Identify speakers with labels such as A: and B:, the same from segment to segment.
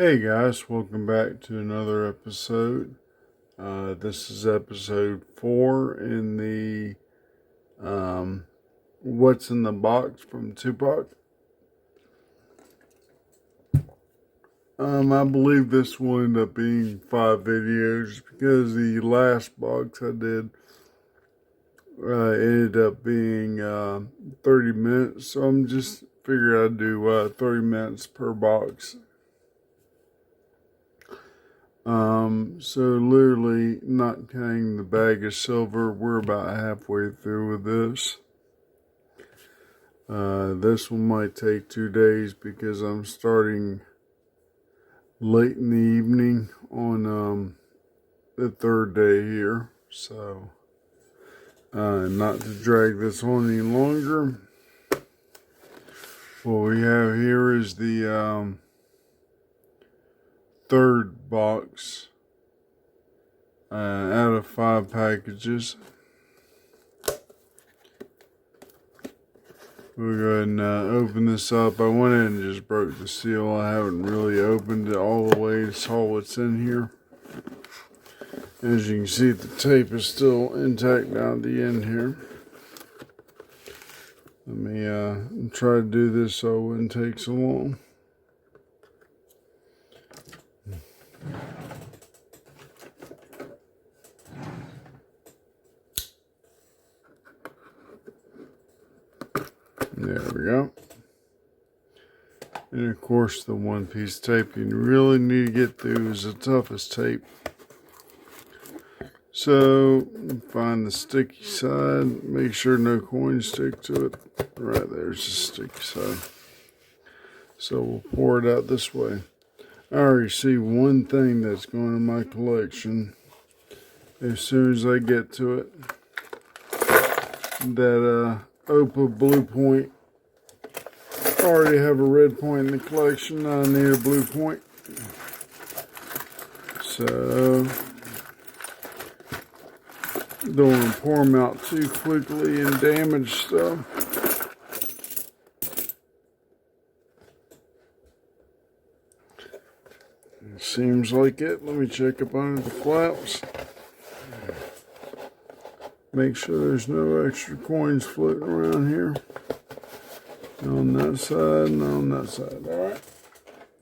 A: Hey guys, welcome back to another episode. This is episode 4 in the What's in the Box from Tupac. I believe this will end up being 5 videos because the last box I did ended up being 30 minutes. So I'm just figuring I'd do 30 minutes per box. So literally not counting the bag of silver, we're about halfway through with this. This one might take 2 days because I'm starting late in the evening on the third day here. So, not to drag this on any longer, what we have here is the third box out of 5 packages. We'll go ahead and open this up. I went in and just broke the seal. I haven't really opened it all the way to saw what's in here. As you can see, the tape is still intact down at the end here. Let me try to do this so it wouldn't take so long. There we go. And of course, the one piece tape you really need to get through is the toughest tape. So, find the sticky side. Make sure no coins stick to it. Right there's the sticky side. So we'll pour it out this way. I already see one thing that's going in my collection. As soon as I get to it, that Opa Blue Point. I already have a red point in the collection. I need a blue point. So, don't want to pour them out too quickly and damage stuff. Seems like it. Let me check up under the flaps. Make sure there's no extra coins floating around here. On that side and on that side. Alright.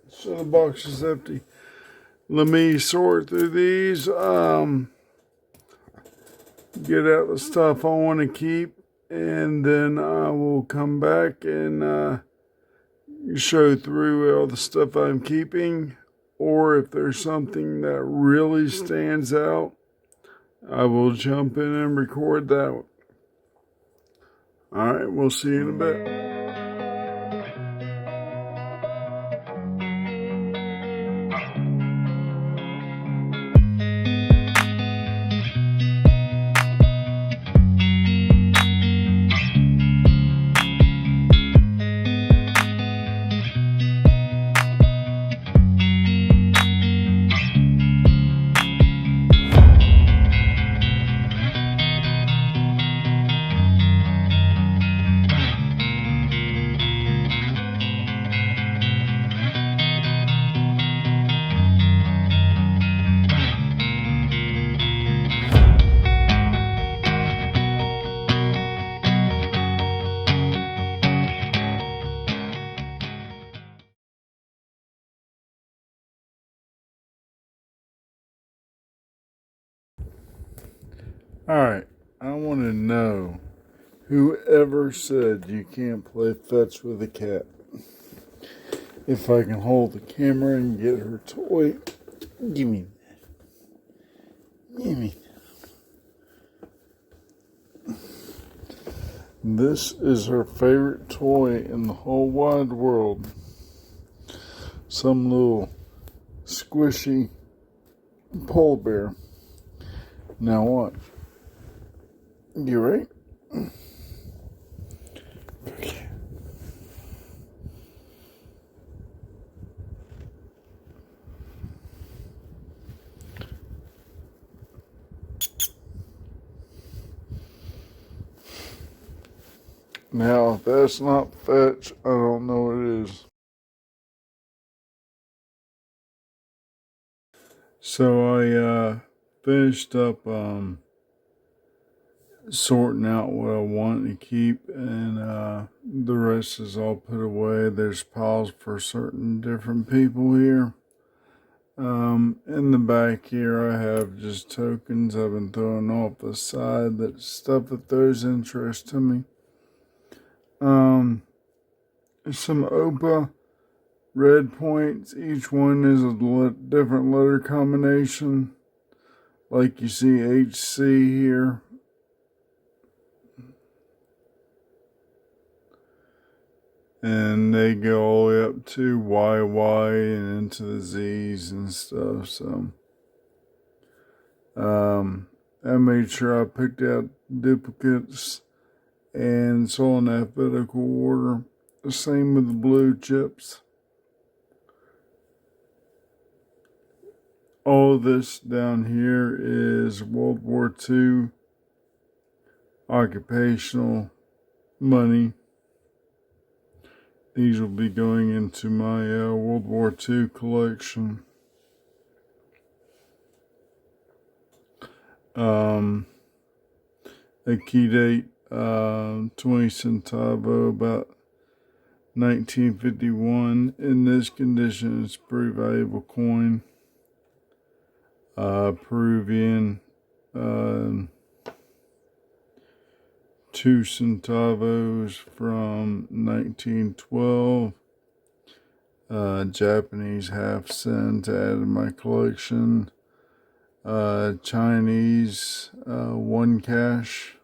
A: So the box is empty. Let me sort through these. Get out the stuff I want to keep. And then I will come back and show through all the stuff I'm keeping. Or if there's something that really stands out, I will jump in and record that one. Alright, we'll see you in a bit. Alright, I want to know whoever said you can't play fetch with a cat. If I can hold the camera and get her toy, give me that. Give me that. This is her favorite toy in the whole wide world. Some little squishy polar bear. Now what? You right? Okay. Now, if that's not fetch, I don't know what it is. So I finished up sorting out what I want to keep, and the rest is all put away. There's piles for certain different people here. In the back here, I have just tokens I've been throwing off the side. That's stuff that throws interest to me. Some OPA red points. Each one is a different letter combination. Like you see HC here. And they go all the way up to YY and into the Z's and stuff. So I made sure I picked out duplicates and saw in alphabetical order. The same with the blue chips. All of this down here is World War II occupational money. These will be going into my World War II collection. A key date, 20 centavo, about 1951. In this condition, it's a pretty valuable coin. Peruvian, 2 centavos from 1912. Japanese half cent to add to my collection. Chinese 1 cash.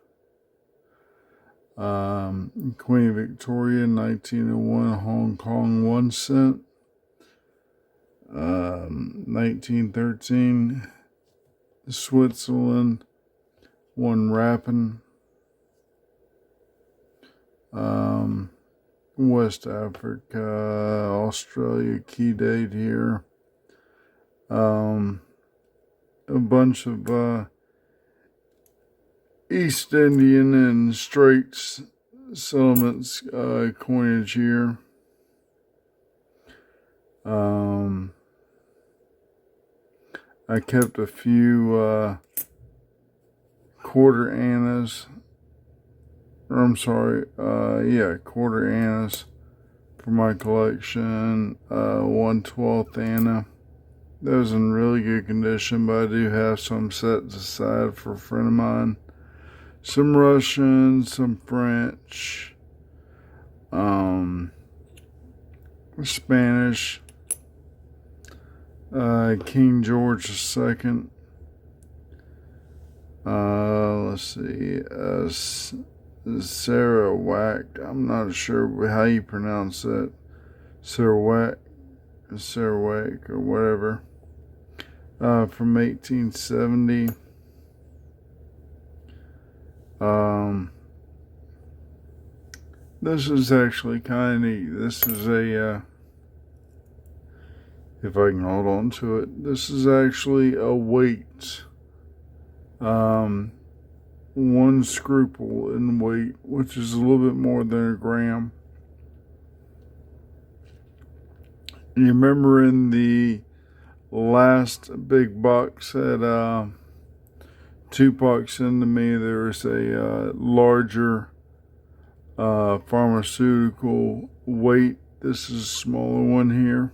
A: Queen Victoria 1901 Hong Kong 1 cent. 1913 Switzerland 1 Rappen. West Africa, Australia key date here. A bunch of East Indian and Straits settlements coinage here. I kept a few quarter annas. Quarter annas for my collection. 1/12 anna. Those in really good condition, but I do have some set aside for a friend of mine. Some Russian, some French, Spanish, King George II. Let's see, Sarawak. I'm not sure how you pronounce it. Sarawak or whatever. From 1870. This is actually kind of neat. This is a, if I can hold on to it, this is actually a weight. 1 scruple in weight, which is a little bit more than a gram. You remember in the last big box that Tupac sent to me, there was a larger pharmaceutical weight. This is a smaller one here.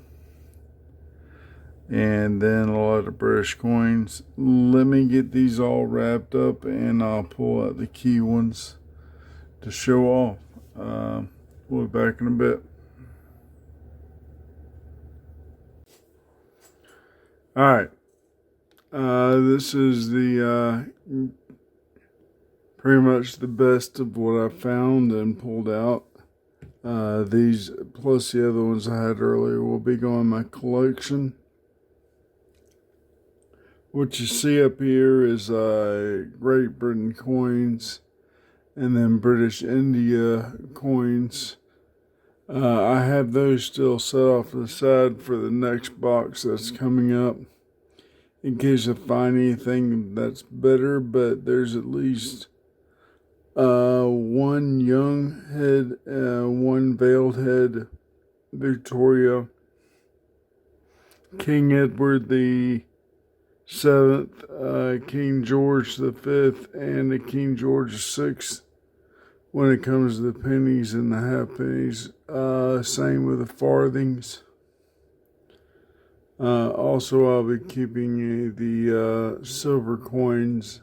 A: And then a lot of British coins. Let me get these all wrapped up and I'll pull out the key ones to show off. We'll be back in a bit. Alright. This is the pretty much the best of what I found and pulled out. These plus the other ones I had earlier will be going in my collection. What you see up here is Great Britain coins and then British India coins. I have those still set off to the side for the next box that's coming up in case I find anything that's better, but there's at least 1 young head, 1 veiled head Victoria, King Edward the 7th, King George V, and the King George VI when it comes to the pennies and the half pennies. Same with the farthings. Also, I'll be keeping the silver coins,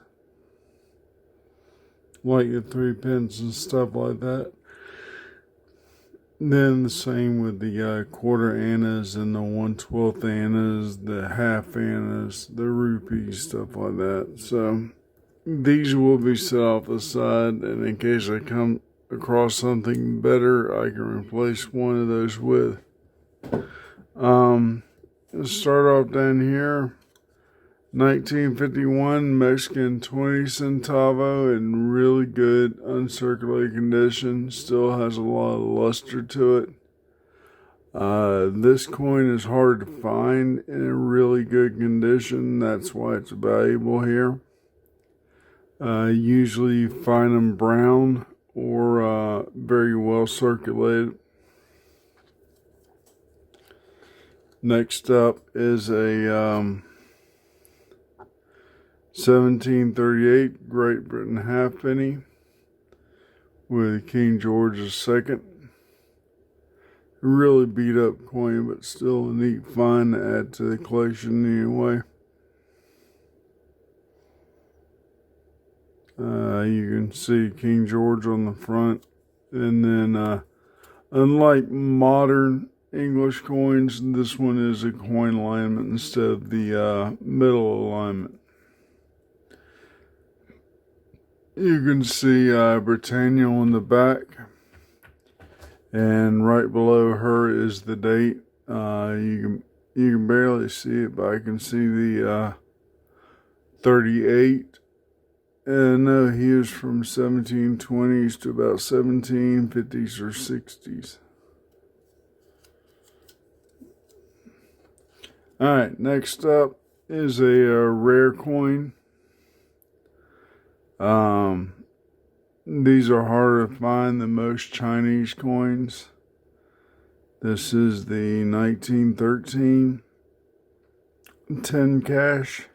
A: like the 3 pence and stuff like that. Then the same with the quarter annas and the 1/12 annas, the half annas, the rupees, stuff like that. So these will be set off the side, and in case I come across something better, I can replace one of those with. Let's start off down here. 1951 Mexican 20 centavo in really good uncirculated condition. Still has a lot of luster to it. This coin is hard to find in a really good condition. That's why it's valuable here. Usually you find them brown or very well circulated. Next up is a 1738 Great Britain halfpenny with King George II. Really beat up coin, but still a neat find to add to the collection anyway. You can see King George on the front, and then unlike modern English coins, this one is a coin alignment instead of the middle alignment. You can see Britannia on the back, and right below her is the date. You can barely see it, but I can see the 38. And no, he is from 1720s to about 1750s or 60s. All right, next up is a rare coin. These are harder to find than most Chinese coins. This is the 1913 10 cash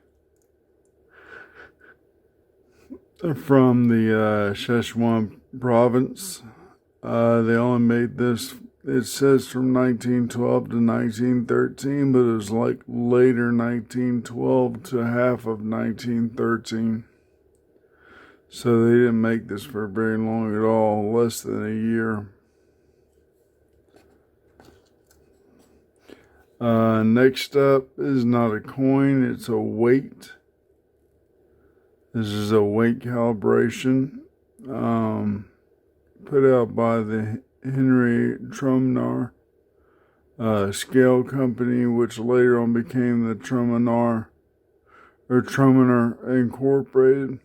A: from the Sichuan province. They only made this, it says from 1912 to 1913, but it was like later 1912 to half of 1913. So they didn't make this for very long at all, less than a year. Next up is not a coin, it's a weight. This is a weight calibration put out by the Henry Truminar scale company, which later on became the Truminar Incorporated.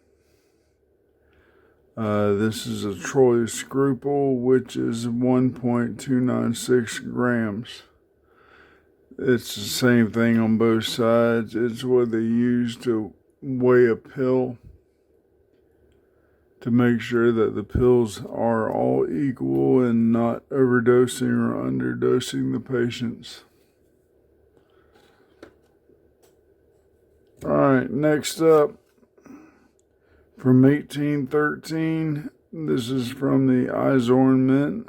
A: This is a Troy Scruple, which is 1.296 grams. It's the same thing on both sides. It's what they use to weigh a pill, to make sure that the pills are all equal and not overdosing or underdosing the patients. All right, next up, from 1813, this is from the Izorn Mint.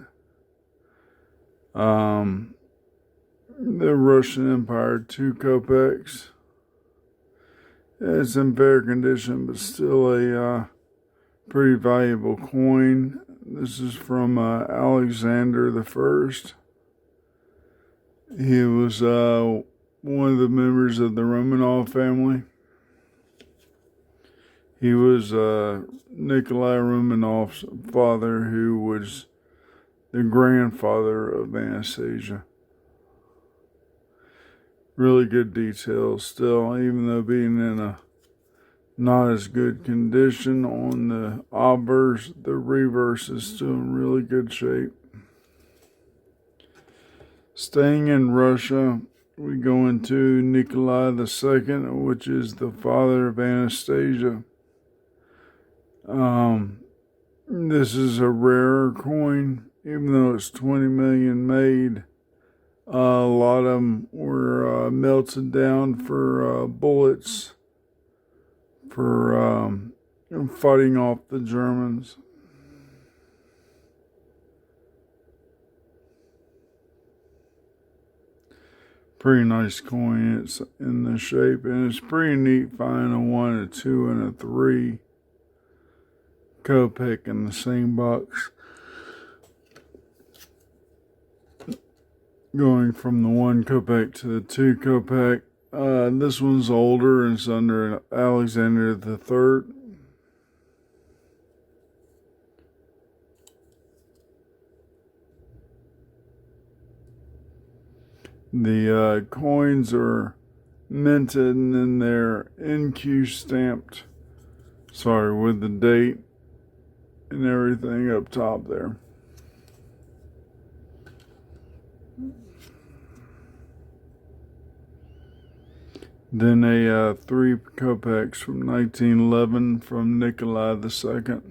A: The Russian Empire, 2 kopecks. It's in fair condition, but still a pretty valuable coin. This is from Alexander the First. He was one of the members of the Romanov family. He was Nikolai Romanov's father, who was the grandfather of Anastasia. Really good details still, even though being in a not as good condition on the obverse, the reverse is still in really good shape. Staying in Russia, we go into Nikolai II, which is the father of Anastasia. This is a rarer coin, even though it's 20 million made. A lot of them were melted down for bullets for fighting off the Germans. Pretty nice coin. It's in the shape, and it's pretty neat finding a 1, a 2, and a 3 Kopek in the same box. Going from the 1 Kopek to the 2 Kopek. This one's older and it's under Alexander the Third. The coins are minted and then they're NQ stamped. Sorry, with the date and everything up top there. Then a 3 Kopecks from 1911 from Nikolai II.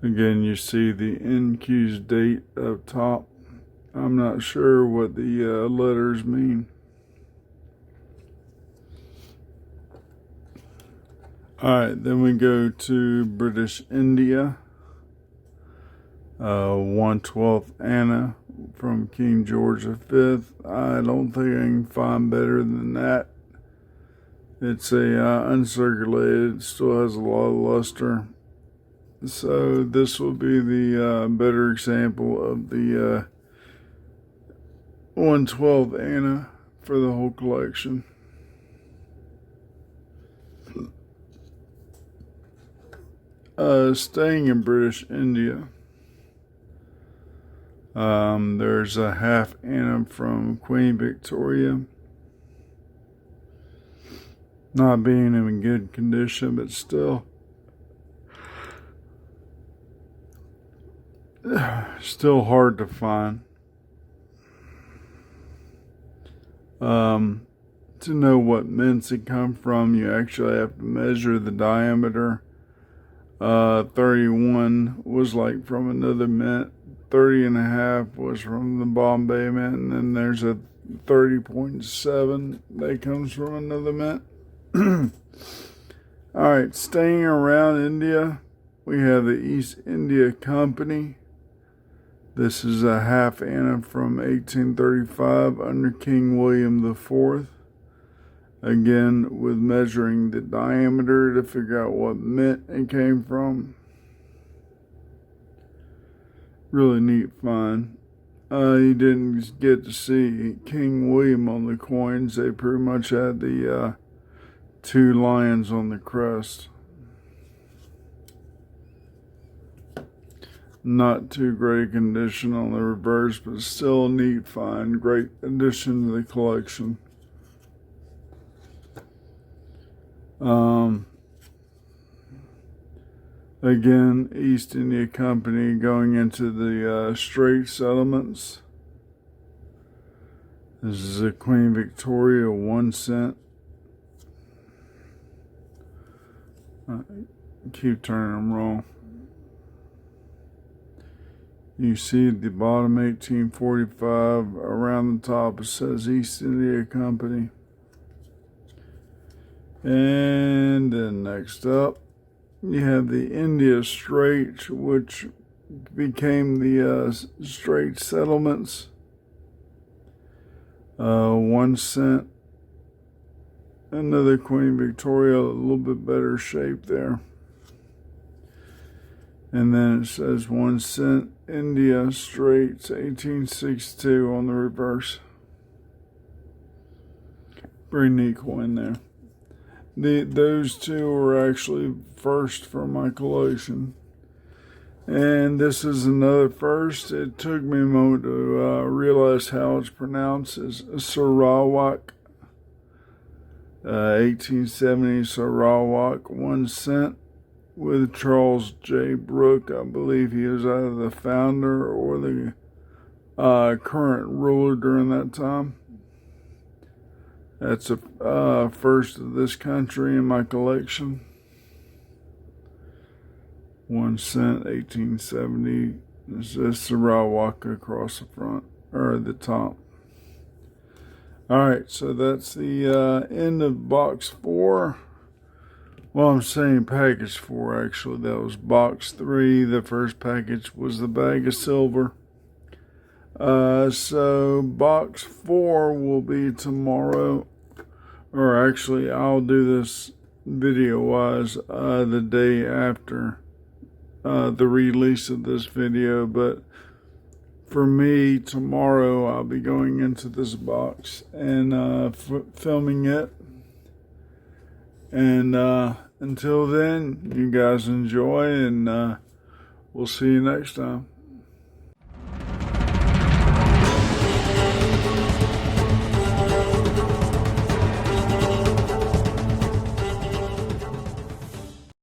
A: Again, you see the NQ's date up top. I'm not sure what the letters mean. Alright, then we go to British India. 1/12 Anna from King George V. I don't think I can find better than that. It's a uncirculated, it still has a lot of luster. So this will be the better example of the 1/12 Anna for the whole collection. Staying in British India, there's a half Anna from Queen Victoria. Not being in good condition, but still hard to find. To know what mints it come from, you actually have to measure the diameter. 31 was like from another mint. 30.5 was from the Bombay Mint, and then there's a 30.7 that comes from another mint. Alright, staying around India, we have the East India Company. This is a half Anna from 1835 under King William IV. Again, with measuring the diameter to figure out what mint it came from. Really neat find. You didn't get to see King William on the coins. They pretty much had the 2 lions on the crest. Not too great condition on the reverse, but still a neat find. Great addition to the collection. Again, East India Company going into the Strait settlements. This is a Queen Victoria 1 cent. Keep turning them wrong. You see at the bottom 1845, around the top it says East India Company. And then next up, you have the India Strait, which became the Strait settlements. 1 cent. Another Queen Victoria, a little bit better shape there. And then it says 1 cent India Straits 1862 on the reverse. Very neat coin there. Those two were actually first for my collection. And this is another first. It took me a moment to realize how it's pronounced. It's Sarawak. 1870 Sarawak 1 cent with Charles J. Brooke. I believe he was either the founder or the current ruler during that time. That's a first of this country in my collection. 1 cent, 1870. It says Sarawak across the front, or the top. Alright, so that's the end of box 4. Well, I'm saying package 4, actually. That was box 3. The first package was the bag of silver. So box 4 will be tomorrow. Or actually, I'll do this video-wise the day after the release of this video. But for me, tomorrow I'll be going into this box and filming it. And until then, you guys enjoy, and we'll see you next time.